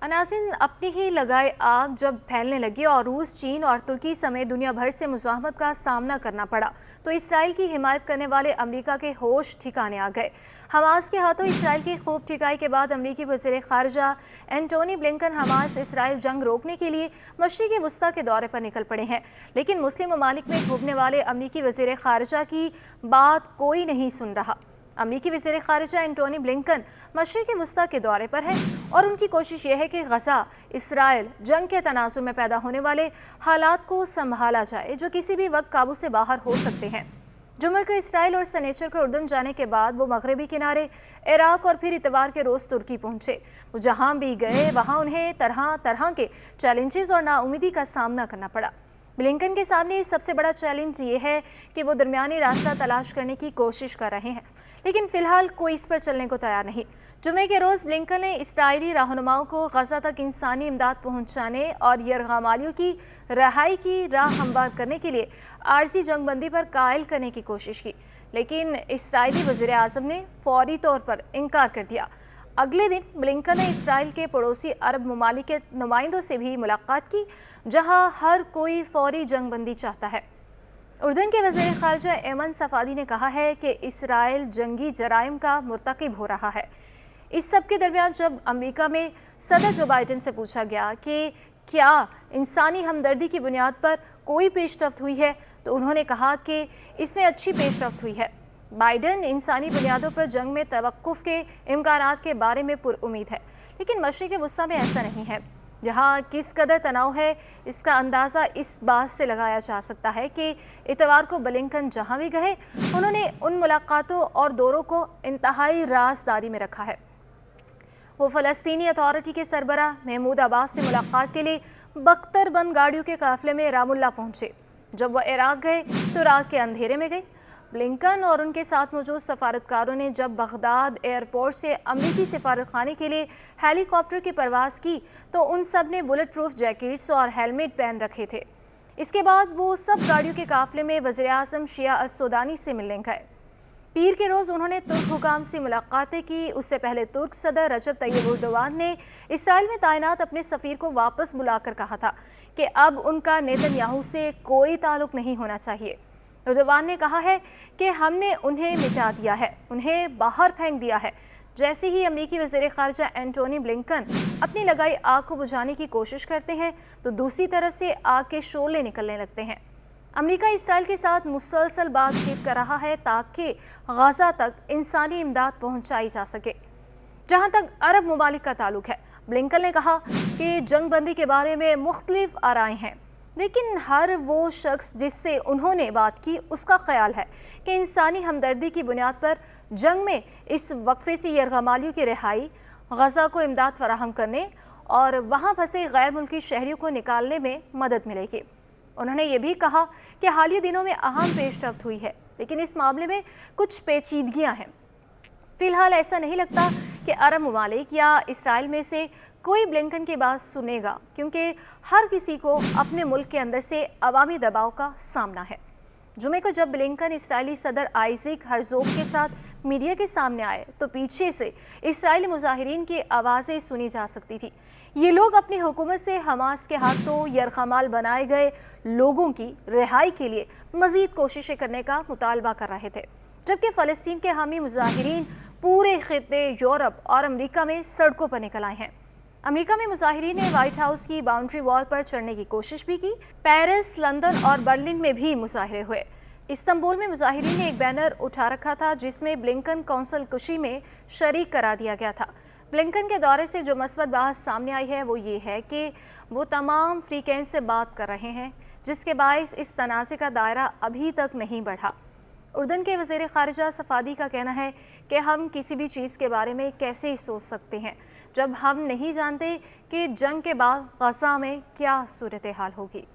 अनासिन अपनी ही लगाए आग जब फैलने लगी और रूस, चीन और तुर्की समेत दुनिया भर से मुज़ाहमत का सामना करना पड़ा तो इसराइल की हिमायत करने वाले अमेरिका के होश ठिकाने आ गए। हमास के हाथों इसराइल की खूब ठिकाई के बाद अमेरिकी वज़ीर ख़ारिजा एंटोनी ब्लिंकन हमास इसराइल जंग रोकने के लिए मशरिक़ वस्ती के दौरे पर निकल पड़े हैं। लेकिन मुस्लिम ममालिक में घूमने वाले अमेरिकी वज़ीर ख़ारिजा की बात कोई नहीं सुन रहा। अमेरिकी वज़ीर ख़ारिजा एंटोनी ब्लिंकन मशरिक़ वस्ती के दौरे पर है और उनकी कोशिश ये है कि गज़ा इसराइल जंग के तनाज़ुर में पैदा होने वाले हालात को संभाला जाए जो किसी भी वक्त काबू से बाहर हो सकते हैं। जुमे को इसराइल और शनिचर को उर्दन जाने के बाद वो मगरबी किनारे, इराक और फिर इतवार के रोज़ तुर्की पहुँचे। वो जहाँ भी गए वहाँ उन्हें तरह तरह के चैलेंजेस और नाउमीदी का सामना करना पड़ा। ब्लिंकन के सामने सबसे बड़ा चैलेंज ये है कि वो दरमियानी रास्ता तलाश करने की कोशिश कर रहे हैं, लेकिन फ़िलहाल कोई इस पर चलने को तैयार नहीं। जुमे के रोज़ ब्लिंकन ने इसराइली रहनुमाओं को गज़ा तक इंसानी इमदाद पहुँचाने और यरग़मालियों की रहाई की राह हमवार करने के लिए आर्जी जंगबंदी पर कायल करने की कोशिश की, लेकिन इसराइली वज़ीर आज़म ने फौरी तौर पर इनकार कर दिया। अगले दिन ब्लिंकन ने इसराइल के पड़ोसी अरब ममालिक के नुमाइंदों से भी मुलाकात की, जहाँ हर कोई फौरी जंगबंदी चाहता है। उर्दन के वज़ीर ख़ारिजा एमन सफ़ादी ने कहा है कि इसराइल जंगी जराइम का मुर्तकिब हो रहा है। इस सब के दरमियान जब अमेरिका में सदर जो बाइडन से पूछा गया कि क्या इंसानी हमदर्दी की बुनियाद पर कोई पेशरफ्त हुई है, तो उन्होंने कहा कि इसमें अच्छी पेशरफ्त हुई है। बाइडन इंसानी बुनियादों पर जंग में तवक्कुफ़ के इम्कानात के बारे में पुरउम्मीद है, लेकिन मशरिक़ वस्ती में ऐसा नहीं है। यहाँ किस कदर तनाव है इसका अंदाज़ा इस बात से लगाया जा सकता है कि इतवार को ब्लिंकन जहाँ भी गए उन्होंने उन मुलाकातों और दौरों को इंतहाई राज़दारी में रखा है। वो फ़लस्तीनी अथॉरिटी के सरबरा महमूद अब्बास से मुलाकात के लिए बख्तरबंद गाड़ियों के काफ़िले में रामुल्ला पहुँचे। जब वह इराक गए तो रात के अंधेरे में गए। ब्लिंकन और उनके साथ मौजूद सफारतकारों ने जब बगदाद एयरपोर्ट से अमरीकी सफारत खाने के लिए हेलीकॉप्टर की परवाज़ की तो उन सब ने बुलेट प्रूफ जैकेट्स और हेलमेट पहन रखे थे। इसके बाद वो सब गाड़ियों के काफ़िले में वज़ीर आज़म शिया अल-सुदानी से मिलने गए। पीर के रोज़ उन्होंने तुर्क हुकाम से मुलाकातें की। उससे पहले तुर्क सदर रजब तैयब एर्दोगान ने इसराइल में तैनात अपने सफ़ीर को वापस बुलाकर कहा था कि अब उनका नेतन्याहू से कोई ताल्लुक़ नहीं होना चाहिए। एर्दोगान ने कहा है कि हमने उन्हें मिटा दिया है, उन्हें बाहर फेंक दिया है। जैसे ही अमेरिकी वज़ीर ख़ारिजा एंटोनी ब्लिंकन अपनी लगाई आग को बुझाने की कोशिश करते हैं तो दूसरी तरफ से आग के शोले निकलने लगते हैं। अमेरिका इसराइल के साथ मुसलसल बातचीत कर रहा है ताकि गज़ा तक इंसानी इमदाद पहुँचाई जा सके। जहाँ तक अरब ममालिक का ताल्लुक़ है, ब्लिंकन ने कहा कि जंगबंदी के बारे में मुख्तलिफ आराएँ हैं, लेकिन हर वो शख्स जिससे उन्होंने बात की उसका ख्याल है कि इंसानी हमदर्दी की बुनियाद पर जंग में इस वक्फे से यरग़मालियों की रिहाई, गज़ा को इमदाद फराहम करने और वहाँ फंसे गैर मुल्की शहरियों को निकालने में मदद मिलेगी। उन्होंने ये भी कहा कि हालिया दिनों में अहम पेशरफ्त हुई है, लेकिन इस मामले में कुछ पेचीदगियाँ हैं। फ़िलहाल ऐसा नहीं लगता कि अरब ममालिक या इसराइल में से कोई ब्लिंकन की बात सुनेगा, क्योंकि हर किसी को अपने मुल्क के अंदर से अवामी दबाव का सामना है। जुमे को जब ब्लिंकन इसराइली सदर आइज़ैक हर्ज़ोग के साथ मीडिया के सामने आए तो पीछे से इसराइली मुजाहिरीन की आवाज़ें सुनी जा सकती थी। ये लोग अपनी हुकूमत से हमास के हाथों यरग़माल बनाए गए लोगों की रिहाई के लिए मज़ीद कोशिशें करने का मुतालबा कर रहे थे, जबकि फ़लस्तीन के हामी मुजाहिरीन पूरे ख़ित्ते यूरोप और अमेरिका में सड़कों पर निकल आए हैं। अमेरिका में मुजाहिरीन ने व्हाइट हाउस की बाउंड्री वॉल पर चढ़ने की कोशिश भी की। पेरिस, लंदन और बर्लिन में भी मुजाहरे हुए। इस्तांबुल में मुजाहिरीन ने एक बैनर उठा रखा था जिसमें ब्लिंकन कौंसल कुशी में शरीक करा दिया गया था। ब्लिंकन के दौरे से जो मस्बत बात सामने आई है वो ये है कि वो तमाम फ्रीकेंस से बात कर रहे हैं, जिसके बायस इस तनाज़े का दायरा अभी तक नहीं बढ़ा। उर्दन के वज़ीर ख़ारिजा सफ़ादी का कहना है कि हम किसी भी चीज़ के बारे में कैसे सोच सकते हैं जब हम नहीं जानते कि जंग के बाद गज़ा में क्या सूरत हाल होगी।